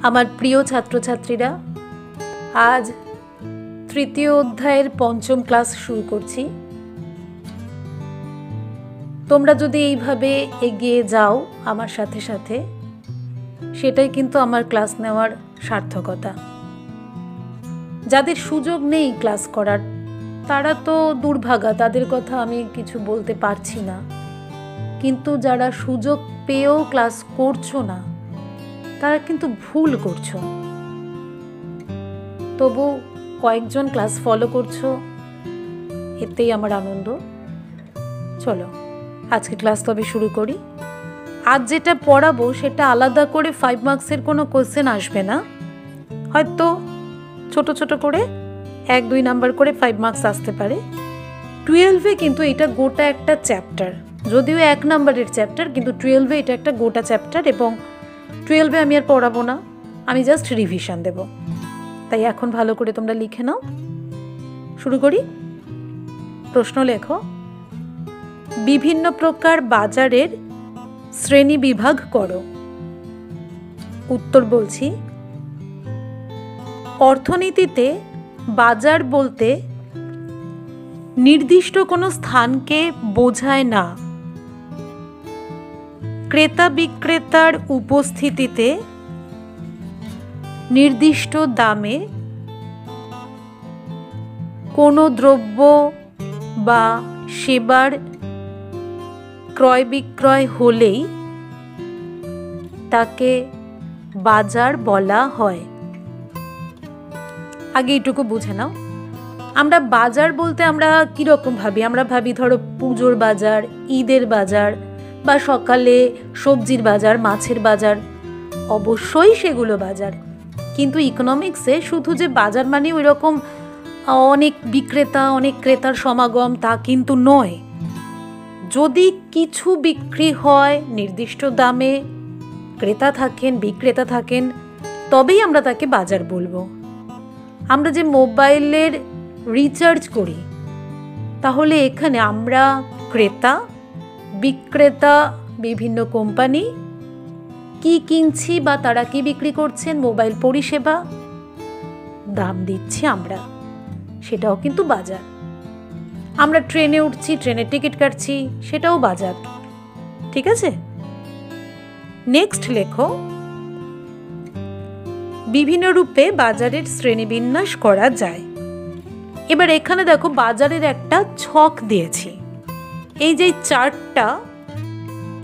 আমার প্রিয় ছাত্রছাত্রীরা, আজ তৃতীয় অধ্যায়ের পঞ্চম ক্লাস শুরু করছি। তোমরা যদি এইভাবে এগিয়ে যাও আমার সাথে সাথে, সেটাই কিন্তু আমার ক্লাস নেওয়ার সার্থকতা। যাদের সুযোগ নেই ক্লাস করার, তারা তো দুর্ভাগা, তাদের কথা আমি কিছু বলতে পারছি না। কিন্তু যারা সুযোগ পেয়েও ক্লাস করছো না, তারা কিন্তু ভুল করছো। তবু কয়েকজন ক্লাস ফলো করছো, এতেই আমার আনন্দ। চলো আজকে ক্লাস তবে শুরু করি। আজ যেটা পড়াবো সেটা আলাদা করে 5 মার্কসের কোনো কোশ্চেন আসবে না, হয়তো ছোট ছোট করে 1-2 নাম্বার করে 5 মার্কস আসতে পারে। 12-এ কিন্তু এটা গোটা একটা চ্যাপ্টার, যদিও 1 নাম্বারের চ্যাপ্টার, কিন্তু 12-এ এটা একটা গোটা চ্যাপ্টার এবং 12-এ আমি আর পড়াবো না, আমি জাস্ট রিভিশন দেব। তাই এখন ভালো করে তোমরা লিখে নাও। শুরু করি। প্রশ্ন লেখো, বিভিন্ন প্রকার বাজারের শ্রেণী বিভাগ করো। উত্তর বলছি, অর্থনীতিতে বাজার বলতে নির্দিষ্ট কোনো স্থানকে বোঝায় না। ক্রেতা বিক্রেতার উপস্থিতিতে নির্দিষ্ট দামে কোনো দ্রব্য বা সেবার ক্রয় বিক্রয় হলেই তাকে বাজার বলা হয়। আগে এটুকু বুঝে নাও, আমরা বাজার বলতে আমরা কিরকম ভাবি? আমরা ভাবি ধরো পুজোর বাজার, ঈদের বাজার, বা সকালে সবজির বাজার, মাছের বাজার। অবশ্যই সেগুলো বাজার, কিন্তু ইকোনমিক্সে শুধু যে বাজার মানে ওই রকম অনেক বিক্রেতা অনেক ক্রেতার সমাগম, তা কিন্তু নয়। যদি কিছু বিক্রি হয় নির্দিষ্ট দামে, ক্রেতা থাকেন বিক্রেতা থাকেন, তবেই আমরা তাকে বাজার বলবো। আমরা যে মোবাইলের রিচার্জ করি, তাহলে এখানে আমরা ক্রেতা বিক্রেতা, বিভিন্ন কোম্পানি কি কিনছি বা তারা কি বিক্রি করছেন, মোবাইল পরিষেবা দাম দিচ্ছি আমরা, সেটাও কিন্তু বাজার। আমরা ট্রেনে উঠছি, ট্রেনের টিকিট কাটছি, সেটাও বাজার। ঠিক আছে, নেক্সট লেখো, বিভিন্ন রূপে বাজারের শ্রেণীবিন্যাস করা যায়। এবার এখানে দেখো বাজারের একটা ছক দিয়েছি। এই যে চার্টটা,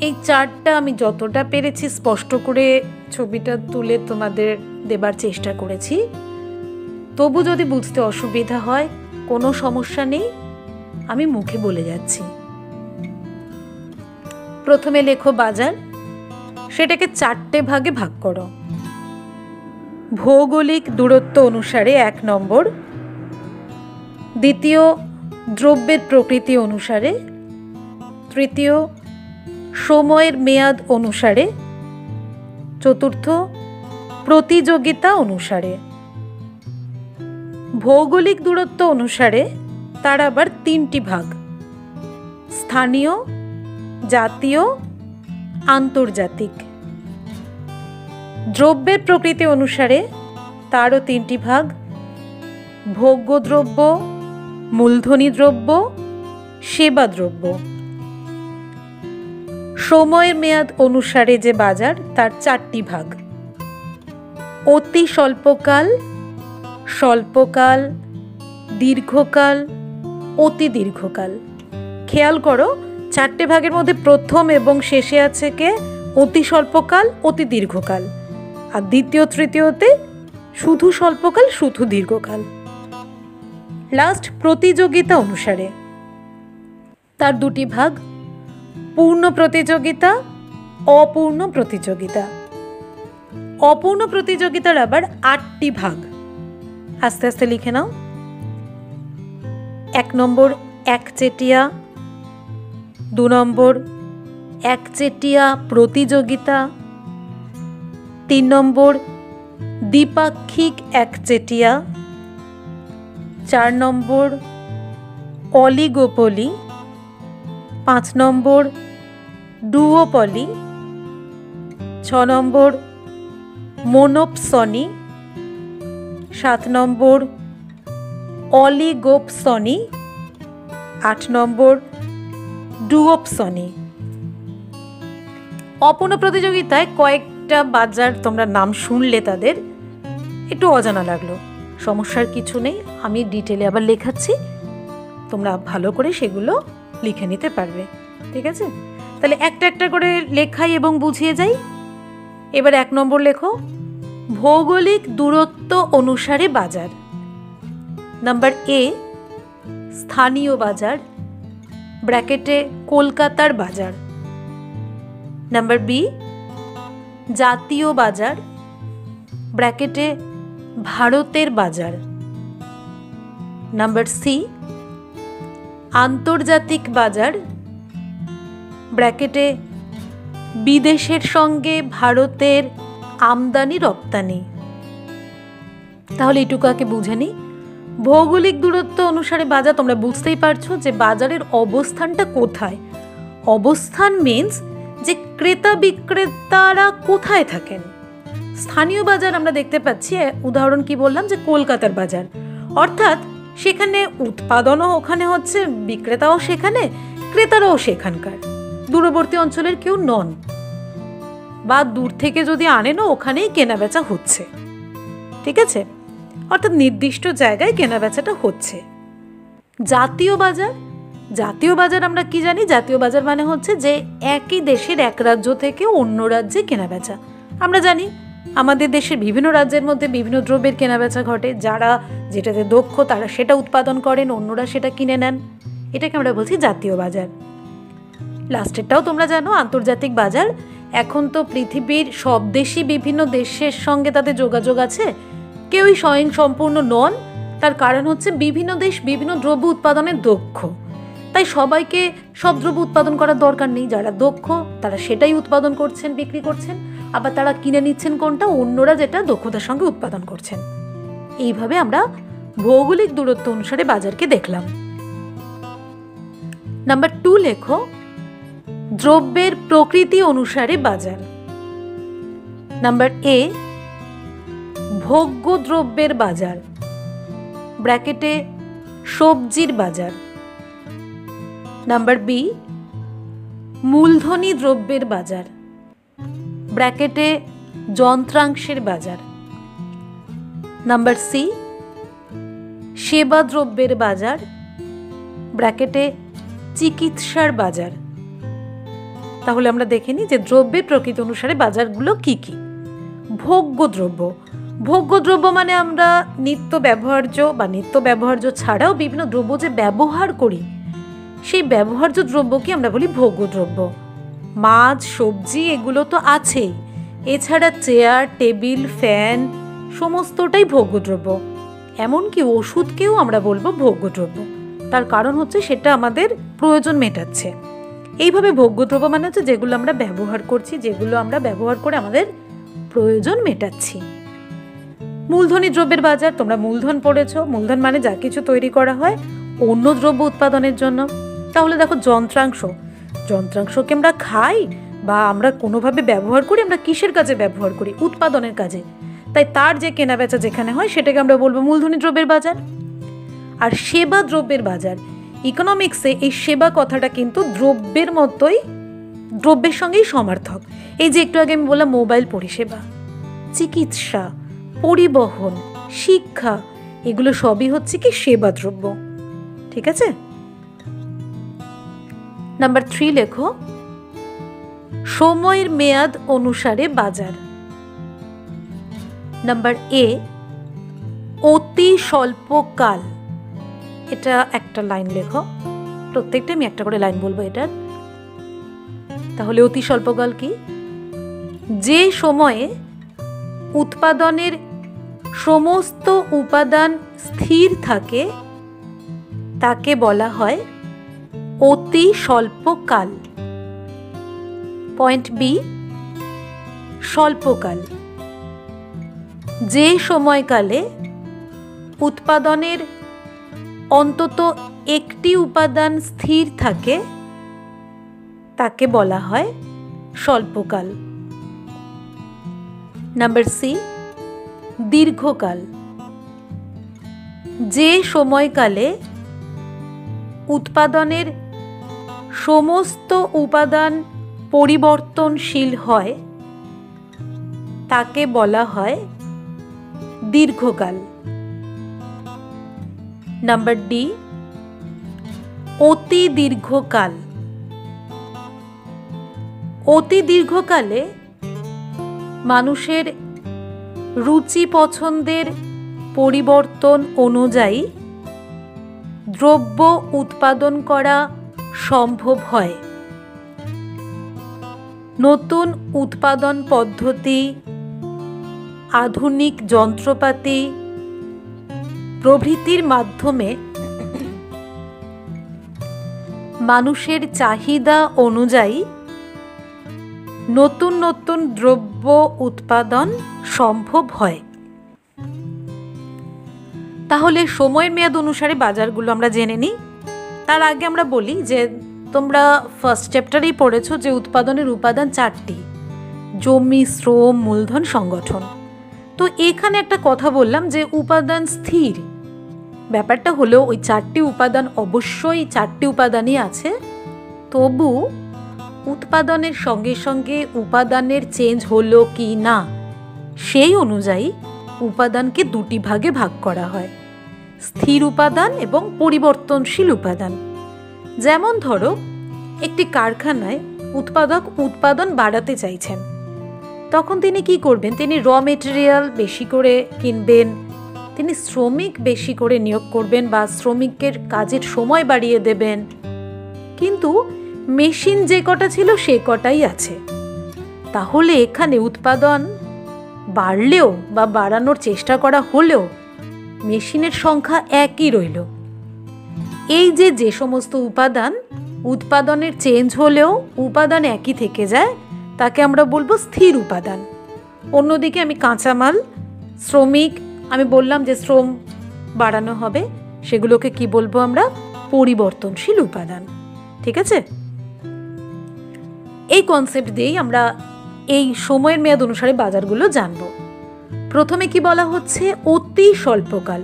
এই চার্টটা আমি যতটা পেরেছি স্পষ্ট করে ছবিটা তুলে তোমাদের দেবার চেষ্টা করেছি। তবু যদি বুঝতে অসুবিধা হয়, কোনো সমস্যা নেই, আমি মুখে বলে যাচ্ছি। প্রথমে লেখো বাজার, সেটাকে 4টে ভাগে ভাগ করো। ভৌগোলিক দূরত্ব অনুসারে 1 নম্বর, দ্বিতীয় দ্রব্যের প্রকৃতি অনুসারে, তৃতীয় সময়ের মেয়াদ অনুসারে, চতুর্থ প্রতিযোগিতা অনুসারে। ভৌগোলিক দূরত্ব অনুসারে তার আবার 3টি ভাগ, স্থানীয়, জাতীয়, আন্তর্জাতিক। দ্রব্যের প্রকৃতি অনুসারে তারও 3টি ভাগ, ভোগ্যদ্রব্য, মূলধনী দ্রব্য, সেবা দ্রব্য। সময়ের মেয়াদ অনুসারে যে বাজার, তার 4টি ভাগ, অতি স্বল্পকাল, স্বল্পকাল, দীর্ঘকাল, অতি দীর্ঘকাল। খেয়াল করো, 4টে ভাগের মধ্যে প্রথম এবং শেষে আছে কে? অতি স্বল্পকাল, অতি দীর্ঘকাল। আর দ্বিতীয় তৃতীয়তে শুধু স্বল্পকাল, শুধু দীর্ঘকাল। লাস্ট প্রতিযোগিতা অনুসারে তার 2টি ভাগ, পূর্ণ প্রতিযোগিতা, অপূর্ণ প্রতিযোগিতা। অপূর্ণ প্রতিযোগিতার আবার 8টি ভাগ। আস্তে আস্তে লিখে নাও। 1 নম্বর একচেটিয়া, 2 নম্বর একচেটিয়া প্রতিযোগিতা, 3 নম্বর দ্বিপাক্ষিক একচেটিয়া, 4 নম্বর অলিগোপলি, 5 নম্বর ডুওপলি, 6 নম্বর মোনোপসনি, 7 নম্বর অলিগোপসনি, 8 নম্বর ডুওপসনি। অপূর্ণ প্রতিযোগিতায় কয়েকটা বাজার তোমরা নাম শুনলে, তাদের একটু অজানা লাগলো, সমস্যার কিছু নেই, আমি ডিটেলে আবার লেখাচ্ছি, তোমরা ভালো করে সেগুলো লিখে নিতে পারবে। ঠিক আছে, তাহলে একটা একটা করে লেখাই এবং বুঝিয়ে যাই। এবার 1 নম্বর লেখো, ভৌগোলিক দূরত্ব অনুসারে বাজার। নাম্বার এ, স্থানীয় বাজার, ব্র্যাকেটে কলকাতার বাজার। নাম্বার বি, জাতীয় বাজার, ব্র্যাকেটে ভারতের বাজার। নাম্বার সি, আন্তর্জাতিক বাজার, ব্র্যাকেটে বিদেশের সঙ্গে ভারতের আমদানি রপ্তানি। তাহলে এটুকু আগে বুঝে নিই, ভৌগোলিক দূরত্ব অনুসারে বাজার, তোমরা বুঝতেই পারছো যে বাজারের অবস্থানটা কোথায়। অবস্থান মিন্স যে ক্রেতা বিক্রেতারা কোথায় থাকেন। স্থানীয় বাজার আমরা দেখতে পাচ্ছি, উদাহরণ কি বললাম, যে কলকাতার বাজার, অর্থাৎ সেখানে উৎপাদনও ওখানে হচ্ছে, বিক্রেতাও সেখানে, ক্রেতারাও সেখানকার, দূরবর্তী অঞ্চলের কেউ নন, বা দূর থেকে যদি আনেনও ওখানেই কেনাবেচা হচ্ছে। ঠিক আছে, অর্থাৎ নির্দিষ্ট জায়গায় কেনাবেচাটা হচ্ছে। জাতীয় বাজার, জাতীয় বাজার আমরা কি জানি, জাতীয় বাজার মানে হচ্ছে যে একই দেশের এক রাজ্য থেকে অন্য রাজ্যে কেনাবেচা। আমরা জানি আমাদের দেশের বিভিন্ন রাজ্যের মধ্যে বিভিন্ন দ্রব্যের কেনাবেচা ঘটে, যারা যেটাতে দক্ষ তারা সেটা উৎপাদন করেন, অন্যরা সেটা কিনে নেন, এটাকে আমরা বলছি জাতীয় বাজার। লাস্টেরটাও তোমরা জানো, আন্তর্জাতিক বাজার। এখন তো পৃথিবীর সব দেশই বিভিন্ন দেশের সঙ্গে তাদের যোগাযোগ আছে, কেউই স্বয়ংসম্পূর্ণ নন, তার কারণ হচ্ছে বিভিন্ন দেশ বিভিন্ন দ্রব্য উৎপাদনে দক্ষ, তাই সবাইকে সব দ্রব্য উৎপাদন করার দরকার নেই। যারা দক্ষ তারা সেটাই উৎপাদন করছেন, বিক্রি করছেন, আবার তারা কিনে নিচ্ছেন কোনটা, অন্যরা যেটা দক্ষতার সঙ্গে উৎপাদন করছেন। এইভাবে আমরা ভৌগোলিক দূরত্ব অনুসারে বাজারকে দেখলাম। নাম্বার 2 লেখো, দ্রব্যের প্রকৃতি অনুসারে বাজার। নাম্বার এ, ভোগ্য দ্রব্যের বাজার, ব্র্যাকেটে সবজির বাজার। নাম্বার বি, মূলধনী দ্রব্যের বাজার, ব্র্যাকেটে যন্ত্রাংশের বাজার। নাম্বার সি, সেবা দ্রব্যের বাজার, ব্র্যাকেটে চিকিৎসার বাজার। তাহলে আমরা দেখে নিই যে দ্রব্যের প্রকৃতি অনুসারে বাজারগুলো কি কি। ভোগ্য দ্রব্য, ভোগ্য দ্রব্য মানে আমরা নিত্য ব্যবহার্য বা নিত্য ব্যবহার্য ছাড়াও বিভিন্ন দ্রব্য যে ব্যবহার করি, সেই ব্যবহার্য দ্রব্যকে আমরা বলি ভোগ্য দ্রব্য। মাছ, সবজি এগুলো তো আছেই, এছাড়া চেয়ার, টেবিল, ফ্যান সমস্তটাই ভোগ্য দ্রব্য। এমনকি ওষুধকেও আমরা বলবো ভোগ্য দ্রব্য, তার কারণ হচ্ছে সেটা আমাদের প্রয়োজন মেটাচ্ছে। এইভাবে ভোগ্য দ্রব্য মানে হচ্ছে যেগুলো আমরা ব্যবহার করছি, যেগুলো আমরা ব্যবহার করে আমাদের প্রয়োজন মেটাচ্ছি। মূলধনী দ্রব্যের বাজার, তোমরা মূলধন পড়েছো, মূলধন মানে যা কিছু তৈরি করা হয় অন্য দ্রব্য উৎপাদনের জন্য। তাহলে দেখো যন্ত্রাংশ, যন্ত্রাংশকে আমরা খাই বা আমরা কোনোভাবে ব্যবহার করি, আমরা কিসের কাজে ব্যবহার করি, উৎপাদনের কাজে, তাই তার যে কেনাবেচা যেখানে হয় সেটাকে আমরা বলবো মূলধনী দ্রব্যের বাজার। আর সেবা দ্রব্যের বাজার, ইকোনমিক্সে এই সেবা কথাটা কিন্তু দ্রব্যের মতোই, দ্রব্যের সঙ্গেই সমার্থক। এই যে একটু আগে আমি বললাম মোবাইল পরিষেবা, চিকিৎসা, পরিবহন, শিক্ষা, এগুলো সবই হচ্ছে কি সেবা দ্রব্য। ঠিক আছে, নাম্বার 3 লেখো, সময়ের মেয়াদ অনুসারে বাজার। নাম্বার এ, অতি স্বল্পকাল। এটা একটা লাইন লেখো, প্রত্যেকটা আমি একটা করে লাইন বলবো এটার। তাহলে অতি স্বল্পকাল কি? যে সময়ে উৎপাদনের সমস্ত উপাদান স্থির থাকে তাকে বলা হয় অতি স্বল্পকাল। পয়েন্ট বি, স্বল্পকাল, যে সময়কালে উৎপাদনের অন্তত একটি উপাদান স্থির থাকে তাকে বলা হয় স্বল্পকাল। নাম্বার সি, দীর্ঘকাল। যে সময়কালে উৎপাদনের সমস্ত উপাদান পরিবর্তনশীল হয় তাকে বলা হয় দীর্ঘকাল। নাম্বার ডি, অতি দীর্ঘকাল। অতি দীর্ঘকালে মানুষের রুচি পছন্দের পরিবর্তন অনুযায়ী দ্রব্য উৎপাদন করা সম্ভব হয়। নতুন উৎপাদন পদ্ধতি, আধুনিক যন্ত্রপাতি প্রভৃতির মাধ্যমে মানুষের চাহিদা অনুযায়ী নতুন নতুন দ্রব্য উৎপাদন সম্ভব হয়। তাহলে সময়ের মেয়াদ অনুসারে বাজারগুলো আমরা জেনে নিই। তার আগে আমরা বলি যে তোমরা ফার্স্ট চ্যাপ্টারেই পড়েছো যে উৎপাদনের উপাদান 4টি: জমি, শ্রম, মূলধন, সংগঠন। তো এখানে একটা কথা বললাম যে উপাদান স্থির। ব্যাপারটা হলো ওই 4টি উপাদান অবশ্যই 4টি উপাদানই আছে, তবু উৎপাদনের সঙ্গে সঙ্গে উপাদানের চেঞ্জ হলো কি না সেই অনুযায়ী উপাদানকে 2টি ভাগে ভাগ করা হয়: স্থির উপাদান এবং পরিবর্তনশীল উপাদান। যেমন ধরো একটি কারখানায় উৎপাদক উৎপাদন বাড়াতে চাইছেন, তখন তিনি কি করবেন? তিনি র মেটেরিয়াল বেশি করে কিনবেন, তিনি শ্রমিক বেশি করে নিয়োগ করবেন বা শ্রমিকের কাজের সময় বাড়িয়ে দেবেন, কিন্তু মেশিন যে কটা ছিল সে কটাই আছে। তাহলে এখানে উৎপাদন বাড়লেও বা বাড়ানোর চেষ্টা করা হলেও মেশিনের সংখ্যা একই রইল। এই যে সমস্ত উপাদান উৎপাদনের চেঞ্জ হলেও উপাদান একই থেকে যায় তাকে আমরা বলবো স্থির উপাদান। অন্যদিকে আমি কাঁচামাল, শ্রমিক, আমি বললাম যে শ্রম বাড়ানো হবে, সেগুলোকে কি বলবো আমরা? পরিবর্তনশীল উপাদান। ঠিক আছে? এই কনসেপ্ট দিয়েই আমরা এই সময়ের মেয়াদ অনুসারে বাজারগুলো জানব। প্রথমে কি বলা হচ্ছে? অতি স্বল্পকাল,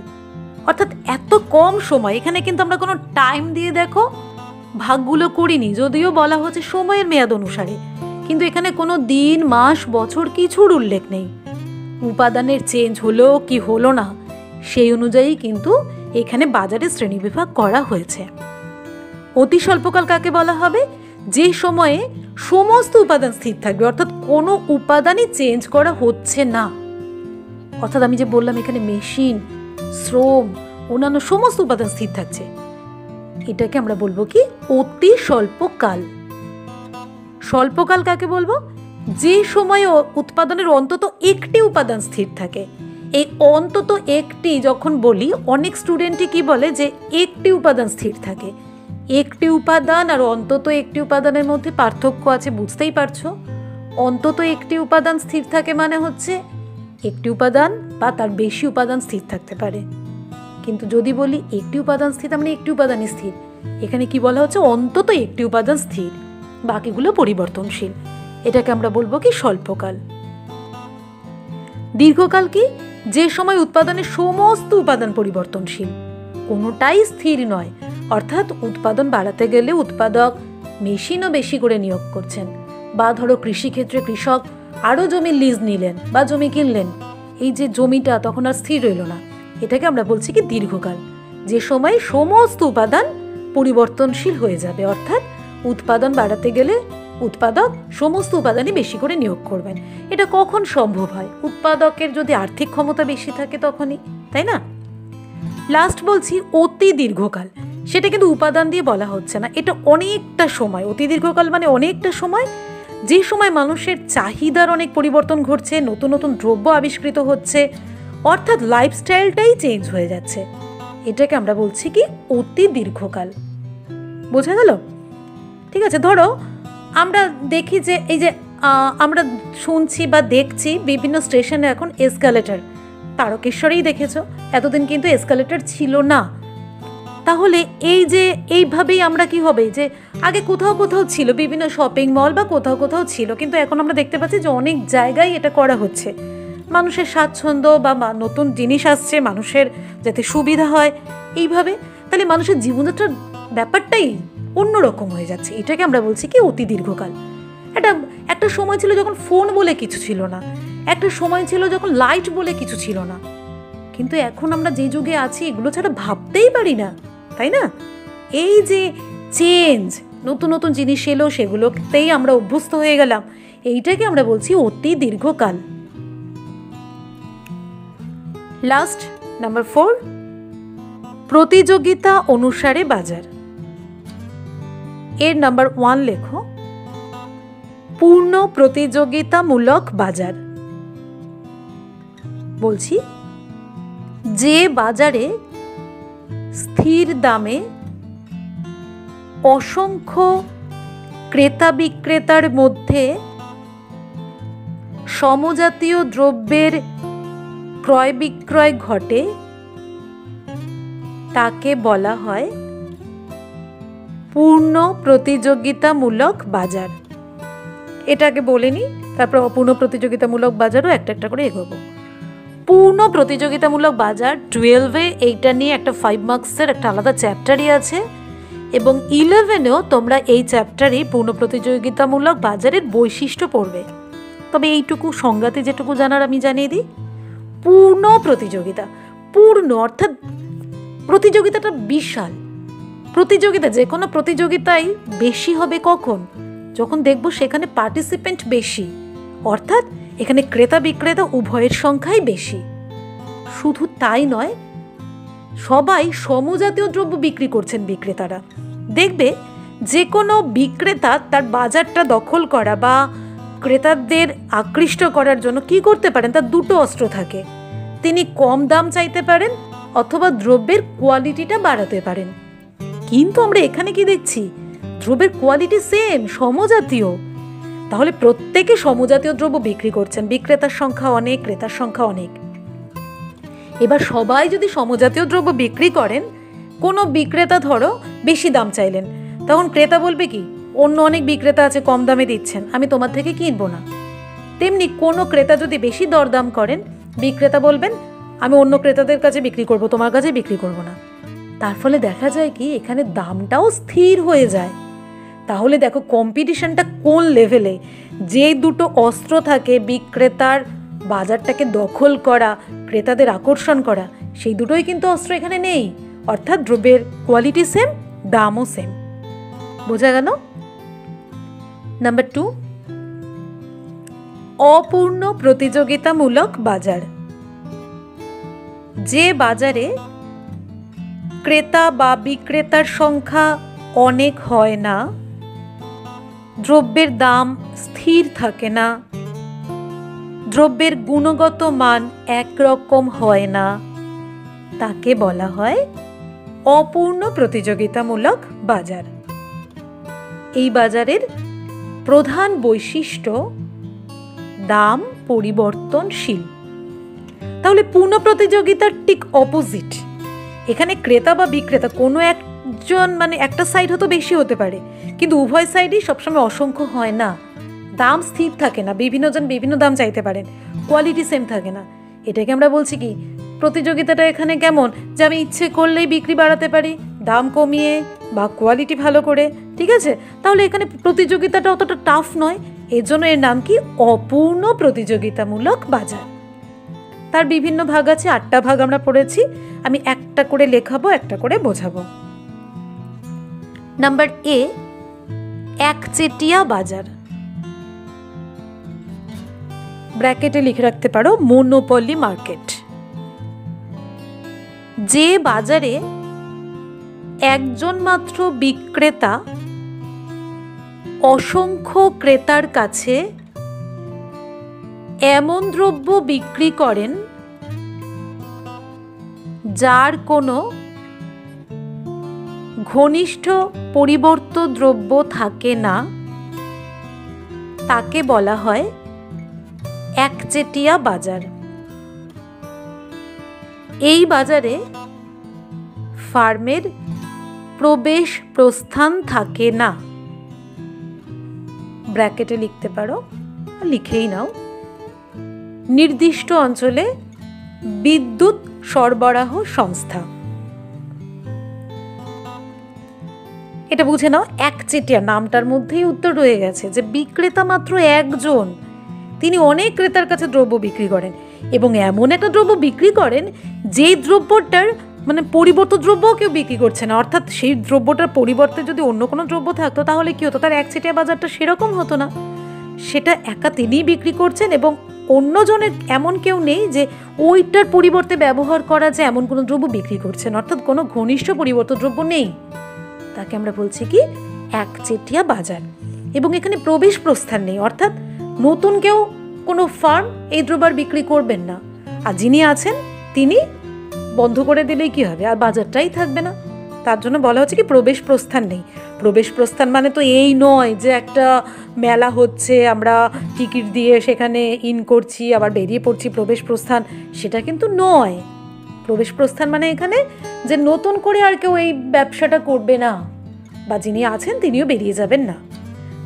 অর্থাৎ এত কম সময়। এখানে কিন্তু আমরা কোনো টাইম দিয়ে দেখো ভাগগুলো করিনি, যদিও বলা হচ্ছে সময়ের মেয়াদ অনুসারে, কিন্তু এখানে কোনো দিন, মাস, বছর কিছুর উল্লেখ নেই। উপাদানের চেঞ্জ হলো কি হলো না সেই অনুযায়ী কিন্তু এখানে বাজারে শ্রেণীবিভাগ করা হয়েছে। অতি স্বল্পকাল কাকে বলা হবে? যে সময়ে সমস্ত উপাদান স্থির থাকবে, অর্থাৎ কোনো উপাদানই চেঞ্জ করা হচ্ছে না। অর্থাৎ আমি যে বললাম এখানে মেশিন, শ্রম, অন্যান্য সমস্ত উপাদান স্থির থাকছে, এটাকে আমরা বলবো কি? অতি স্বল্পকাল। স্বল্পকাল কাকে বলবো? যে সময়ে উৎপাদনের অন্তত একটি উপাদান স্থির থাকে। এই অন্তত একটি যখন বলি, অনেক স্টুডেন্টই কি বলে যে একটি উপাদান স্থির থাকে। একটি উপাদান আর অন্তত একটি উপাদানের মধ্যে পার্থক্য আছে, বুঝতেই পারছো। অন্তত একটি উপাদান স্থির থাকে মানে হচ্ছে একটি উপাদান বা তার বেশি উপাদান স্থির থাকতে পারে, কিন্তু যদি বলি একটি উপাদান স্থির মানে একটি উপাদানই স্থির। এখানে কি বলা হচ্ছে? অন্তত একটি উপাদান স্থির, বাকিগুলো পরিবর্তনশীল। এটাকে আমরা বলবো কি? স্বল্পকাল। দীর্ঘকাল কি? যে সময় উৎপাদনের সমস্ত উপাদান পরিবর্তনশীল, কোনোটাই স্থির নয়। অর্থাৎ উৎপাদন বাড়াতে গেলে উৎপাদক মেশিনও বেশি করে নিয়োগ করছেন, বা ধরো কৃষিক্ষেত্রে কৃষক আরও জমি লিজ নিলেন বা জমি কিনলেন, এই যে জমিটা তখন আর স্থির রইল না। এটাকে আমরা বলছি কি? দীর্ঘকাল। যে সময় সমস্ত উপাদান পরিবর্তনশীল হয়ে যাবে, অর্থাৎ উৎপাদন বাড়াতে গেলে উৎপাদক সমস্ত উপাদানই বেশি করে নিয়োগ করবেন। এটা কখন সম্ভব হয়? উৎপাদকের যদি আর্থিক ক্ষমতা বেশি থাকে তখনই, তাই না? লাস্ট বলছি অতি দীর্ঘকাল। সেটা কিন্তু উপাদান দিয়ে বলা হচ্ছে না, এটা অনেকটা সময়। অতি দীর্ঘকাল মানে অনেকটা সময়, যে সময় মানুষের চাহিদার অনেক পরিবর্তন ঘটছে, নতুন নতুন দ্রব্য আবিষ্কৃত হচ্ছে, অর্থাৎ লাইফস্টাইলটাই চেঞ্জ হয়ে যাচ্ছে। এটাকে আমরা বলছি কি? অতি দীর্ঘকাল। বোঝা গেল? ঠিক আছে। ধরো আমরা দেখি যে এই যে আমরা শুনছি বা দেখছি বিভিন্ন স্টেশনে এখন এসকালেটর। তারকেশ্বরেই দেখেছো, এতদিন কিন্তু এসকালেটর ছিল না। তাহলে এই যে এইভাবেই আমরা কি হবে যে আগে কোথাও কোথাও ছিল, বিভিন্ন শপিং মল বা কোথাও কোথাও ছিল, কিন্তু এখন আমরা দেখতে পাচ্ছি যে অনেক জায়গায় এটা করা হচ্ছে। মানুষের স্বাচ্ছন্দ্য বা নতুন জিনিস আসছে, মানুষের যাতে সুবিধা হয় এইভাবে, তাহলে মানুষের জীবনযাত্রার ব্যাপারটাই অন্যরকম হয়ে যাচ্ছে। এটাকে আমরা বলছি কি অতি দীর্ঘকাল। একটা সময় ছিল যখন ফোন বলে কিছু ছিল না, একটা সময় ছিল যখন লাইট বলে কিছু ছিল না, কিন্তু এখন আমরা যে যুগে আছি এগুলো ছাড়া ভাবতেই পারি না, তাই না? এই যে চেঞ্জ, নতুন নতুন জিনিস এলো, সেগুলোতেই আমরা অভ্যস্ত হয়ে গেলাম, এইটাকে আমরা বলছি অতি দীর্ঘকাল। লাস্ট নাম্বার 4, প্রতিযোগিতা অনুসারে বাজার। এর নাম্বার 1 লেখো, পূর্ণ প্রতিযোগিতামূলক বাজার। বলছি, যে বাজারে স্থির দামে অসংখ্য ক্রেতা বিক্রেতার মধ্যে সমজাতীয় দ্রব্যের ক্রয় বিক্রয় ঘটে তাকে বলা হয় পূর্ণ প্রতিযোগিতামূলক বাজার। এটাকে বলে নি, তারপর অপূর্ণ প্রতিযোগিতামূলক বাজারও একটা একটা করে এগোবো। পূর্ণ প্রতিযোগিতামূলক বাজার 12-এ এইটা নিয়ে একটা 5 মার্কসের একটা আলাদা চ্যাপ্টারই আছে, এবং 11-এও তোমরা এই চ্যাপ্টারে পূর্ণ প্রতিযোগিতামূলক বাজারের বৈশিষ্ট্য পড়বে। তবে এইটুকু সংজ্ঞাতে যেটুকু জানার আমি জানিয়ে দিই, পূর্ণ প্রতিযোগিতা, পূর্ণ অর্থাৎ প্রতিযোগিতাটা বিশাল। প্রতিযোগিতা, যে কোনো প্রতিযোগিতায় বেশি হবে কখন? যখন দেখব সেখানে পার্টিসিপেন্ট বেশি, অর্থাৎ এখানে ক্রেতা বিক্রেতা উভয়ের সংখ্যাই বেশি। শুধু তাই নয়, সবাই সমজাতীয় দ্রব্য বিক্রি করছেন বিক্রেতারা। দেখবে যে কোনো বিক্রেতা তার বাজারটা দখল করা বা ক্রেতাদের আকৃষ্ট করার জন্য কি করতে পারেন, তার দুটো অস্ত্র থাকে। তিনি কম দাম চাইতে পারেন অথবা দ্রব্যের কোয়ালিটিটা বাড়াতে পারেন। কিন্তু আমরা এখানে কি দেখছি, দ্রব্যের কোয়ালিটি সেম, সমজাতীয়। তাহলে প্রত্যেকে সমজাতীয় দ্রব্য বিক্রি করছেন, বিক্রেতার সংখ্যা অনেক, ক্রেতার সংখ্যা অনেক। এবার সবাই যদি সমজাতীয় দ্রব্য বিক্রি করেন, কোনো বিক্রেতা ধরো বেশি দাম চাইলেন, তখন ক্রেতা বলবে কি, অন্য অনেক বিক্রেতা আছে কম দামে দিচ্ছেন, আমি তোমার থেকে কিনবো না। তেমনি কোনো ক্রেতা যদি বেশি দরদাম করেন, বিক্রেতা বলবেন আমি অন্য ক্রেতাদের কাছে বিক্রি করব, তোমার কাছে বিক্রি করব না। তার ফলে দেখা যায় কি, এখানে দামটাও স্থির হয়ে যায়। তাহলে দেখো কম্পিটিশনটা কোন লেভেলে। যে দুটো অস্ত্র থাকে বিক্রেতার বাজারটাকে দখল করা, ক্রেতাদের আকর্ষণ করা, সেই দুটোই কিন্তু অস্ত্র এখানে নেই। অর্থাৎ দ্রব্যের কোয়ালিটি সেম, দামও সেম। বোঝা গেল? নাম্বার 2, অপূর্ণ প্রতিযোগিতামূলক বাজার। যে বাজারে ক্রেতা বা বিক্রেতার সংখ্যা অনেক হয় না, দ্রব্যের দাম স্থির থাকে না, দ্রব্যের গুণগত মান একরকম হয় না, তাকে বলা হয় অপূর্ণ প্রতিযোগিতামূলক বাজার। এই বাজারের প্রধান বৈশিষ্ট্য দাম পরিবর্তনশীল। তাহলে পূর্ণ প্রতিযোগিতার ঠিক অপোজিট। এখানে ক্রেতা বা বিক্রেতা কোনো একজন, মানে একটা সাইড হয়তো বেশি হতে পারে, কিন্তু উভয় সাইডই সবসময় অসংখ্য হয় না, দাম স্থির থাকে না, বিভিন্ন জন বিভিন্ন দাম চাইতে পারেন, কোয়ালিটি সেম থাকে না। এটাকে আমরা বলছি কি, প্রতিযোগিতাটা এখানে কেমন, যে আমি ইচ্ছে করলেই বিক্রি বাড়াতে পারি, দাম কমিয়ে বা কোয়ালিটি ভালো করে, ঠিক আছে? তাহলে এখানে প্রতিযোগিতাটা অতটা টাফ নয়, এজন্য এর নাম কি, অপূর্ণ প্রতিযোগিতামূলক বাজার। তার বিভিন্ন ভাগ আছে, 8টা ভাগ আমরা পড়েছি, আমি একটা করে লেখাবো, একটা করে বোঝাবো। নাম্বার এ, একচেটিয়া বাজার। ব্র্যাকেটে লিখে রাখতে পারো মোনোপলি মার্কেট। যে বাজারে একজন মাত্র বিক্রেতা অসংখ্য ক্রেতার কাছে এমন দ্রব্য বিক্রি করেন যার কোনো ঘনিষ্ঠ পরিবর্ত দ্রব্য থাকে না, তাকে বলা হয় একচেটিয়া বাজার। এই বাজারে ফার্মের প্রবেশ প্রস্থান থাকে না। ব্র্যাকেটে লিখতে পারো, লিখেই নাও। নির্দিষ্ট অঞ্চলে বিদ্যুৎ সরবরাহ সংস্থা। এটা বুঝে নাও, একচেটিয়া নামটার মধ্যেই উত্তর রয়ে গেছে যে বিক্রেতা মাত্র একজন, তিনি অনেক ক্রেতার কাছে দ্রব্য বিক্রি করেন এবং এমন একটা দ্রব্য বিক্রি করেন যেই দ্রব্যটার মানে পরিবর্তিত দ্রব্যও কেউ বিক্রি করছে না, অর্থাৎ সেই দ্রব্যটার পরিবর্তে যদি অন্য কোনো দ্রব্য থাকতো তাহলে কি হতো, তার একচেটিয়া বাজারটা সেরকম হতো না। সেটা একা তিনিই বিক্রি করছেন এবং অন্যজনের এমন কেউ নেই যে ওইটার পরিবর্তে ব্যবহার করা যে এমন কোনো দ্রব্য বিক্রি করছেন, অর্থাৎ কোনো ঘনিষ্ঠ পরিবর্তিত দ্রব্য নেই। তাকে আমরা বলছি কি একচেটিয়া বাজার। এবং এখানে প্রবেশ প্রস্থান নেই, অর্থাৎ নতুন কেউ কোনো ফার্ম এই দ্রব্য বিক্রি করবেন না, আর যিনি আছেন তিনি বন্ধ করে দিলেই কি হবে, আর বাজারটাই থাকবে না। তার জন্য বলা হচ্ছে কি প্রবেশ প্রস্থান নেই। প্রবেশ প্রস্থান মানে তো এই নয় যে একটা মেলা হচ্ছে, আমরা টিকিট দিয়ে সেখানে ইন করছি আবার বেরিয়ে পড়ছি, প্রবেশ প্রস্থান সেটা কিন্তু নয়। প্রবেশ প্রস্থান মানে এখানে যে নতুন করে আর কেউ এই ব্যবসাটা করবে না, বা যিনি আছেন তিনিও বেরিয়ে যাবেন না।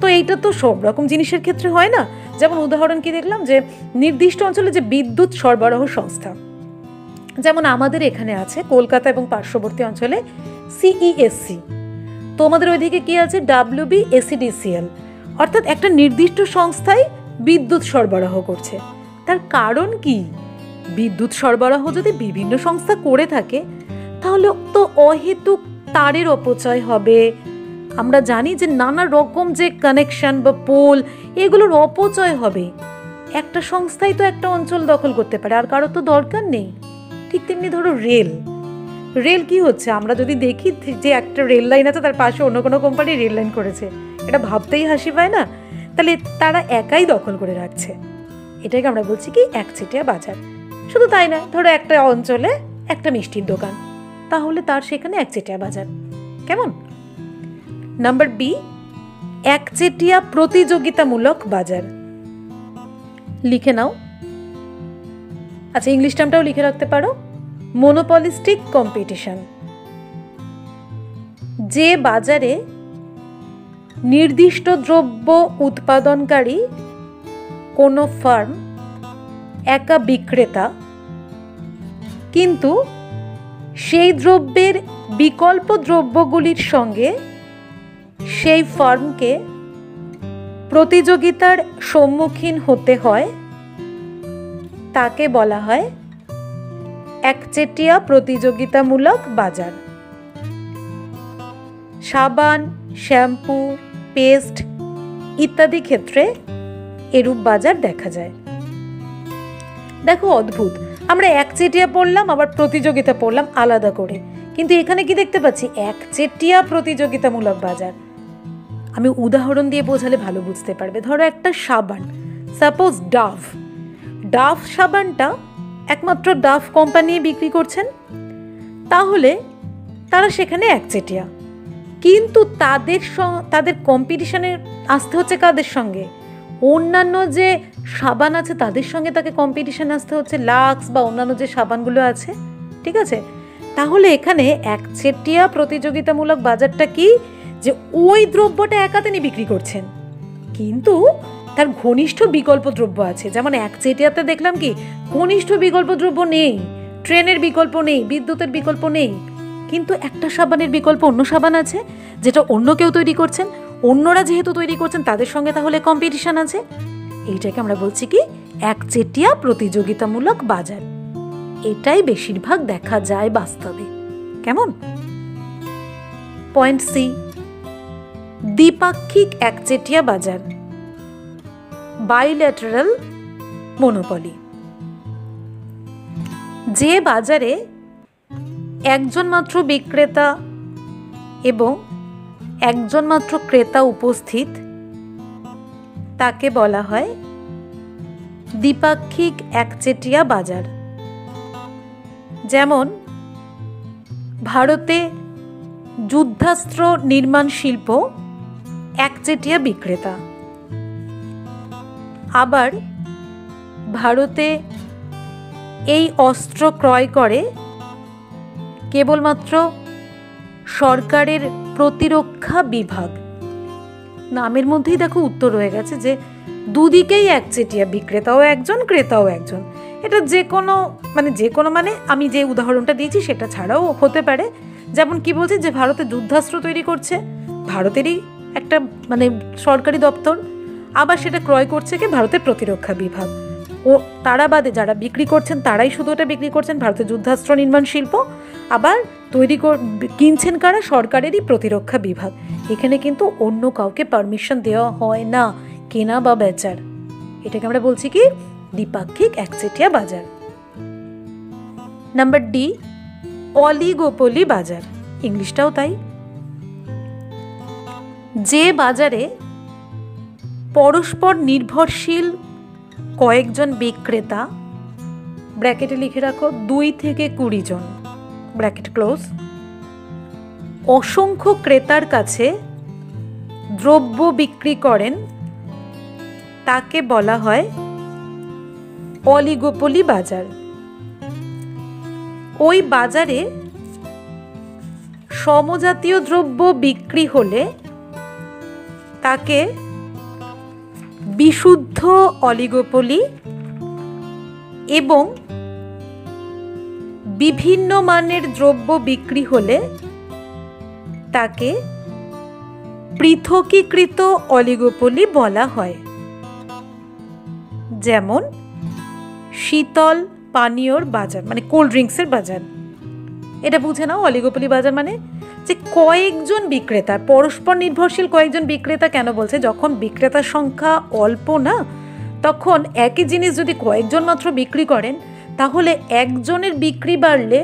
তো এইটা তো সব রকম জিনিসের ক্ষেত্রে হয় না। যেমন উদাহরণ কি দেখলাম, যে নির্দিষ্ট অঞ্চলে যে বিদ্যুৎ সরবরাহ সংস্থা, যেমন আমাদের এখানে আছে কলকাতা এবং পার্শ্ববর্তী অঞ্চলে সিইএসসি, তো আমাদের ওইদিকে কি আছে WBSEDCL, অর্থাৎ একটা নির্দিষ্ট সংস্থায় বিদ্যুৎ সরবরাহ করছে। তার কারণ কি, বিদ্যুৎ সরবরাহ যদি বিভিন্ন সংস্থা করে থাকে তাহলে তো অহেতুক তারের অপচয় হবে। আমরা জানি যে নানা রকম যে কানেকশন বা পোল এগুলোর অপচয় হবে। একটা সংস্থাই তো একটা অঞ্চল দখল করতে পারে, আর কারো তো দরকার নেই। ঠিক তেমনি ধরো রেল কি হচ্ছে, আমরা যদি দেখি যে একটা রেল লাইন আছে তার পাশে অন্য কোনো কোম্পানি রেল লাইন করেছে, এটা ভাবতেই হাসি পায় না? তাহলে তারা একাই দখল করে রাখছে। এটাকে আমরা বলছি কি একচেটিয়া বাজার। শুধু তাই না, ধরো একটা অঞ্চলে একটা মিষ্টির দোকান, তাহলে তার সেখানে একচেটিয়া বাজার। কেমন? নাম্বার বি, একচেটিয়া প্রতিযোগিতামূলক বাজার। লিখে নাও। আচ্ছা, ইংলিশ টার্মটাও লিখে রাখতে পারো, মোনোপলিস্টিক কম্পিটিশন। যে বাজারে নির্দিষ্ট দ্রব্য উৎপাদনকারী কোনো ফার্ম একা বিক্রেতা, কিন্তু সেই দ্রব্যের বিকল্প দ্রব্যগুলির সঙ্গে সেই ফার্মকে প্রতিযোগিতার সম্মুখীন হতে হয়, তাকে বলা হয় একচেটিয়া প্রতিযোগিতামূলক বাজার। সাবান, শ্যাম্পু, পেস্ট ইত্যাদি ক্ষেত্রে এরূপ বাজার দেখা যায়। দেখো অদ্ভুত, আমরা একচেটিয়া পড়লাম আবার প্রতিযোগিতা পড়লাম আলাদা করে, কিন্তু এখানে কি দেখতে পাচ্ছি একচেটিয়া প্রতিযোগিতামূলক বাজার। আমি উদাহরণ দিয়ে বোঝালে ভালো বুঝতে পারবে। ধরো একটা সাবান, সাপোজ ডাভ সাবানটা একমাত্র ডাভ কোম্পানি বিক্রি করছেন, তাহলে তারা সেখানে একচেটিয়া। কিন্তু তাদের কম্পিটিশনে আসতে হচ্ছে কাদের সঙ্গে, অন্যান্য যে সাবান আছে তাদের সঙ্গে তাকে কম্পিটিশনে আসতে হচ্ছে, লাক্স বা অন্যান্য যে সাবানগুলো আছে, ঠিক আছে? তাহলে এখানে একচেটিয়া প্রতিযোগিতামূলক বাজারটা কি, যে ওই দ্রব্যটা একা তিনি বিক্রি করছেন কিন্তু তার ঘনিষ্ঠ বিকল্প দ্রব্য আছে। যেমন একচেটিয়াতে দেখলাম কি ঘনিষ্ঠ বিকল্প দ্রব্য নেই, ট্রেনের বিকল্প নেই, বিদ্যুতের বিকল্প নেই, কিন্তু একটা সাবানের বিকল্প অন্য সাবান আছে যেটা অন্য কেউ তৈরি করছেন, অন্যরা যেহেতু তৈরি করছেন তাদের সঙ্গে তাহলে কম্পিটিশন আছে। এইটাকে আমরা বলছি কি একচেটিয়া প্রতিযোগিতামূলক বাজার। এটাই বেশিরভাগ দেখা যায় বাস্তবে। কেমন? পয়েন্ট সি, দ্বিপাক্ষিক একচেটিয়া বাজার, বাইল্যাটারাল মনোপলি। যে বাজারে একজন মাত্র বিক্রেতা এবং একজন মাত্র ক্রেতা উপস্থিত, তাকে বলা হয় দ্বিপাক্ষিক একচেটিয়া বাজার। যেমন ভারতে যুদ্ধাস্ত্র নির্মাণ শিল্প একচেটিয়া বিক্রেতা, আবার ভারতে এই অস্ত্র ক্রয় করে কেবলমাত্র সরকারের প্রতিরক্ষা বিভাগ। নামের মধ্যেই দেখো উত্তর রয়ে গেছে যে দুদিকেই একচেটিয়া, বিক্রেতাও একজন ক্রেতাও একজন। এটা যে কোনো মানে আমি যে উদাহরণটা দিয়েছি সেটা ছাড়াও হতে পারে। যেমন কি বলছি, যে ভারতে যুদ্ধাস্ত্র তৈরি করছে, ভারতেরই একটা মানে সরকারি দপ্তর, আবার সেটা ক্রয় করছে কি ভারতের প্রতিরক্ষা বিভাগ। ও তারা বাদে যারা বিক্রি করছেন তারাই শুধু ওটা বিক্রি করছেন, ভারতের যুদ্ধাস্ত্র নির্মাণ শিল্প, আবার কিনছেন কারা, সরকারেরই প্রতিরক্ষা বিভাগ। এখানে কিন্তু অন্য কাউকে পারমিশন দেওয়া হয় না কেনা বা বেচার। এটাকে আমরা বলছি কি দ্বিপাক্ষিক একচেটিয়া বাজার। নাম্বার ডি, অলিগোপলি বাজার, ইংলিশটাও তাই। যে বাজারে পরস্পর নির্ভরশীল কয়েকজন বিক্রেতা, ব্র্যাকেটে লিখে রাখো 2 থেকে 20 জন, ব্র্যাকেট ক্লোজ, অসংখ্য ক্রেতার কাছে দ্রব্য বিক্রি করেন, তাকে বলা হয় অলিগোপলি বাজার। ওই বাজারে সমজাতীয় দ্রব্য বিক্রি হলে তাকে বিশুদ্ধ অলিগোপলি এবং বিভিন্ন মানের দ্রব্য বিক্রি হলে তাকে পৃথকীকৃত অলিগোপলি বলা হয়। যেমন শীতল পানীয়র বাজার মানে কোল্ড ড্রিঙ্কসের বাজার, এটা বুঝে নাও। অলিগোপলি বাজার মানে যে কয়েকজন বিক্রেতা, পরস্পর নির্ভরশীল কয়েকজন বিক্রেতা। কেন বলছে, যখন বিক্রেতার সংখ্যা অল্প না, তখন একই জিনিস যদি কয়েকজন মাত্র বিক্রি করেন, তাহলে একজনের বিক্রি বাড়লে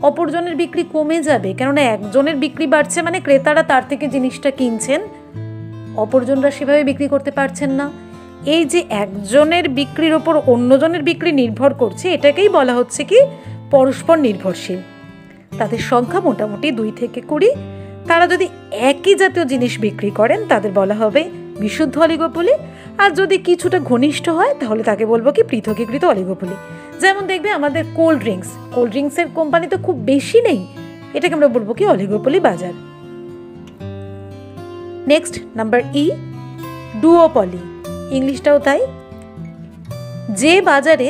অপরজনের বিক্রি কমে যাবে। কেননা একজনের বিক্রি বাড়ছে মানে ক্রেতারা তার থেকে জিনিসটা কিনছেন, অপরজনরা সেভাবে বিক্রি করতে পারছেন না। এই যে একজনের বিক্রির ওপর অন্যজনের বিক্রি নির্ভর করছে, এটাকেই বলা হচ্ছে কি পরস্পর নির্ভরশীল। তাদের সংখ্যা মোটামুটি 2 থেকে 20। তারা যদি একই জাতীয় জিনিস বিক্রি করেন তাদের বলা হবে বিশুদ্ধ অলিগোপলি, আর যদি কিছুটা ঘনিষ্ঠ হয় তাহলে তাকে বলবো কি পৃথকীকৃত অলিগোপলি। যেমন দেখবে আমাদের কোল্ড ড্রিঙ্কসের কোম্পানি তো খুব বেশি নেই, এটাকে আমরা বলবো কি অলিগোপলি বাজার। নেক্সট নাম্বার ই, ডুওপলি, ইংলিশটাও তাই। যে বাজারে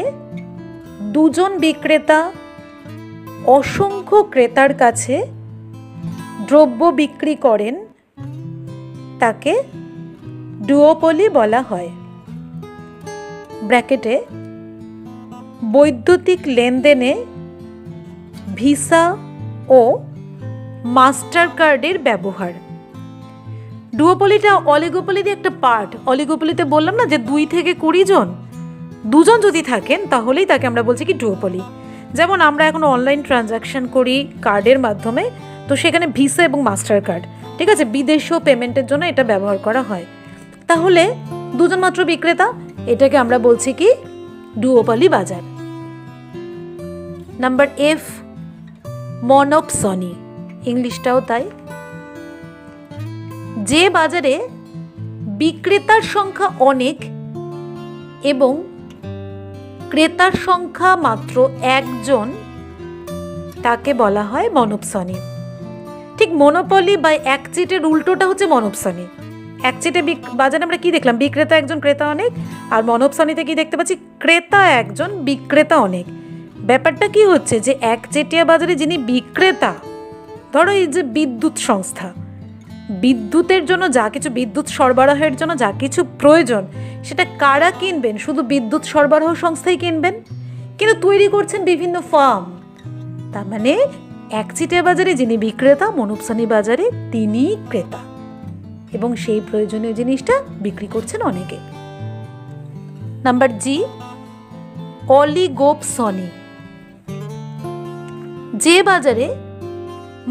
2 জন বিক্রেতা অসংখ্য ক্রেতার কাছে দ্রব্য বিক্রি করেন তাকে ডুওপলি বলা হয়। ব্র্যাকেটে বৈদ্যুতিক লেনদেনে ভিসা ও মাস্টার কার্ডের ব্যবহার। ডুওপলিটা অলিগোপলির একটা পার্ট। অলিগোপলিতে বললাম না যে 2 থেকে 20 জন, 2 জন যদি থাকেন তাহলেই তাকে আমরা বলছি কি ডুওপলি। যেমন আমরা এখন অনলাইন ট্রানজাকশন করি কার্ডের মাধ্যমে, তো সেখানে ভিসা এবং মাস্টার কার্ড, ঠিক আছে, বিদেশীয় পেমেন্টের জন্য এটা ব্যবহার করা হয়। তাহলে 2 জন মাত্র বিক্রেতা, এটাকে আমরা বলছি কি ডুওপলি বাজার। নাম্বার এফ, মনোপসনি, ইংলিশটাও তাই। যে বাজারে বিক্রেতার সংখ্যা অনেক এবং ক্রেতার সংখ্যা মাত্র 1 জন, তাকে বলা হয় মনোপসনি। ঠিক মনোপলি বা একচেটের উল্টোটা হচ্ছে মনোপসনি। একচেটে বাজারে আমরা কি দেখলাম, বিক্রেতা একজন ক্রেতা অনেক, আর মনোপসনিতে কি দেখতে পাচ্ছি, ক্রেতা একজন বিক্রেতা অনেক। ব্যাপারটা কি হচ্ছে যে একচেটিয়া বাজারে যিনি বিক্রেতা, ধরো এই যে বিদ্যুৎ সংস্থা, বিদ্যুতের জন্য যা কিছু, বিদ্যুৎ সরবরাহের জন্য যা কিছু প্রয়োজন, সেটা কারা কিনবেন, শুধু বিদ্যুৎ সরবরাহ সংস্থাই কিনবেন, কিন্তু তৈরি করছেন বিভিন্ন ফার্ম। তার মানে একচেটিয়া বাজারে যিনি বিক্রেতা, মনোপসনি বাজারে তিনি ক্রেতা, এবং সেই প্রয়োজনীয় জিনিসটা বিক্রি করছেন অনেকে। নাম্বার জি, অলিগোপসনি। যে বাজারে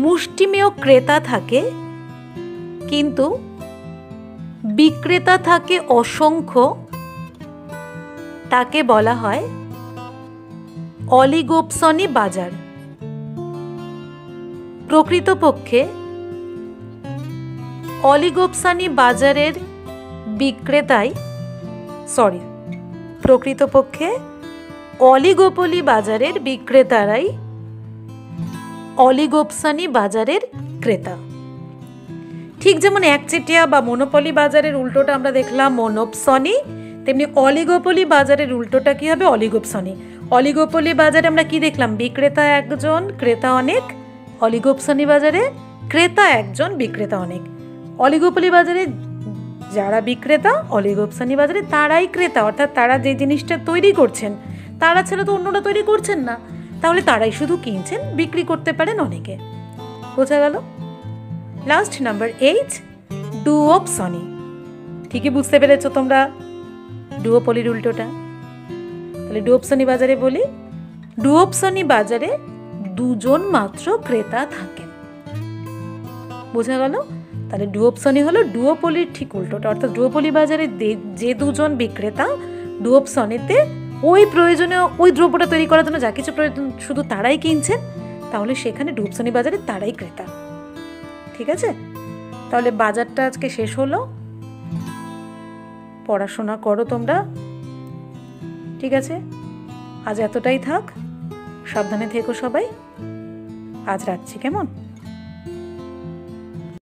মুষ্টিমেয় ক্রেতা থাকে কিন্তু বিক্রেতা থাকে অসংখ্য, তাকে বলা হয় অলিগোপসনি বাজার। প্রকৃতপক্ষে অলিগোপসনি বাজারের বিক্রেতাই প্রকৃতপক্ষে অলিগোপলি বাজারের বিক্রেতারাই অলিগোপসনি বাজারের ক্রেতা। ঠিক যেমন একচেটিয়া বা মনোপলি বাজারের উল্টোটা আমরা দেখলাম মনোপসনি, তেমনি অলিগোপলি বাজারের উল্টোটা কি হবে? অলিগোপসনি। অলিগোপলি বাজারে আমরা কি দেখলাম? বিক্রেতা একজন, ক্রেতা অনেক। অলিগোপসনি বাজারে ক্রেতা একজন, বিক্রেতা অনেক। অলিগোপলি বাজারে যারা বিক্রেতা, অলিগোপসনি বাজারে তারাই ক্রেতা, অর্থাৎ তারা যে জিনিসটা তৈরি করছেন তারা ছাড়া তো অন্যরা তৈরি করছেন না, তাহলে তারাই শুধু কিনছেন, বিক্রি করতে পারেন অনেকে। বোঝা গেল? Last number 8, ডুওপসনি। ঠিকই বুঝতে পেরেছো তোমরা ডুওপলির উল্টোটা। তাহলে ডুওপসনি বাজারে বলি, ডুওপসনি বাজারে দুজন মাত্র ক্রেতা থাকেন। বোঝা গেল? তাহলে ডুওপসনি হলো ডুওপলির ঠিক উল্টোটা, অর্থাৎ ডুওপলি বাজারে যে দুজন বিক্রেতা, ডুওপসনিতে ওই প্রয়োজনীয় ওই দ্রব্যটা তৈরি করার জন্য যা কিছু প্রয়োজন শুধু তারাই কিনছেন, তাহলে সেখানে ডুওপসনি বাজারে তারাই ক্রেতা। ঠিক আছে? তাহলে বাজারটা আজকে শেষ হলো। পড়াশোনা করো তোমরা। ঠিক আছে? আজ এতটাই থাক। সাবধানে থেকো সবাই। আজ রাখছি, কেমন?